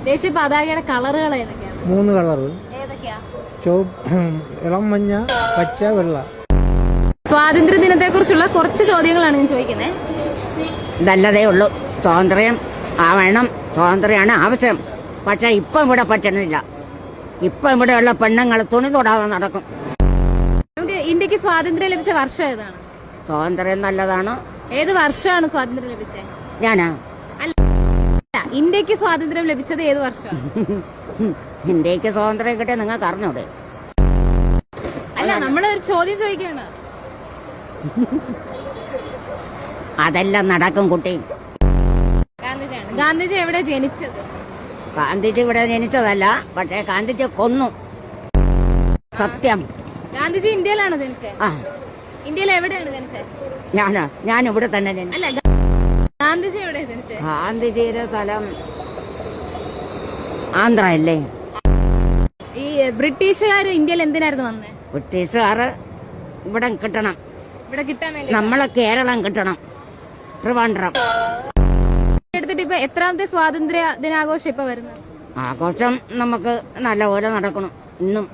ദേശീയ പതാകയുടെ കളറുകൾ ഏതൊക്കെയാണ്? 3 കളറ്. ഏതൊക്കെയാ? ഇളം മഞ്ഞ, പച്ച, വെള്ള. സ്വാതന്ത്ര്യ ദിനത്തെ കുറിച്ചുള്ള കുറച്ച് ചോദ്യങ്ങളാണ് ഞാൻ ചോദിക്കുന്നത്. നല്ലതേ ഉള്ളൂ. സ്വാതന്ത്ര്യം ആവണം, സ്വാതന്ത്ര്യമാണ് ആവശ്യം. പക്ഷെ ഇപ്പം ഇവിടെ പറ്റണില്ല. ഇപ്പം ഇവിടെയുള്ള പെണ്ണുങ്ങൾ തുണി തൊടാതെ നടക്കും. നമുക്ക് ഇന്ത്യക്ക് സ്വാതന്ത്ര്യം ലഭിച്ച വർഷം ഏതാണ്? സ്വാതന്ത്ര്യം നല്ലതാണ്. ഏത് വർഷമാണ് സ്വാതന്ത്ര്യം ലഭിച്ചത്? ഞാനാ അല്ല, ഇന്ത്യക്ക് സ്വാതന്ത്ര്യം ലഭിച്ചത് ഏത് വർഷമാണ്? ഇന്ത്യക്ക് സ്വാതന്ത്ര്യം കിട്ടിയ നിങ്ങൾക്ക് അറിഞ്ഞൂടെ? അല്ല, നമ്മളൊരു ചോദ്യം ചോദിക്കുകയാണ്. അതെല്ലാം നടക്കും കുട്ടി. ഗാന്ധിജിയാണ്. ഗാന്ധിജി എവിടെ ജനിച്ചത്? ഗാന്ധിജി ഇവിടെ ജനിച്ചതല്ല, പക്ഷേ ഗാന്ധിജി കൊന്നു. സത്യം. ഗാന്ധിജി ഇന്ത്യയിലാണോ ജനിച്ചത്? ആ, ഇന്ത്യയിൽ എവിടെയാണ് ജനിച്ചത്? ഞാൻ ഇവിടെ തന്നെ ജനിച്ചു. അല്ല, ഗാന്ധിജി എവിടെ ജനിച്ചത്? ഗാന്ധിജിയുടെ സ്ഥലം ആന്ധ്ര അല്ലേ? ഈ ബ്രിട്ടീഷുകാർ ഇന്ത്യയിൽ എന്തിനായിരുന്നു വന്നത്? ബ്രിട്ടീഷുകാര് ഇവിടെ കിട്ടണം. ഇവിടെ കിട്ടാൻ വേണ്ടി നമ്മളെ കേരളം കിട്ടണം. ട്രിവാൻഡ്രം എടുത്തിട്ട് ഇപ്പൊ എത്രാമത്തെ സ്വാതന്ത്ര്യ ദിനാഘോഷം ഇപ്പൊ വരുന്നത്? ആഘോഷം നമുക്ക് നല്ലപോലെ നടക്കണം ഇന്നും.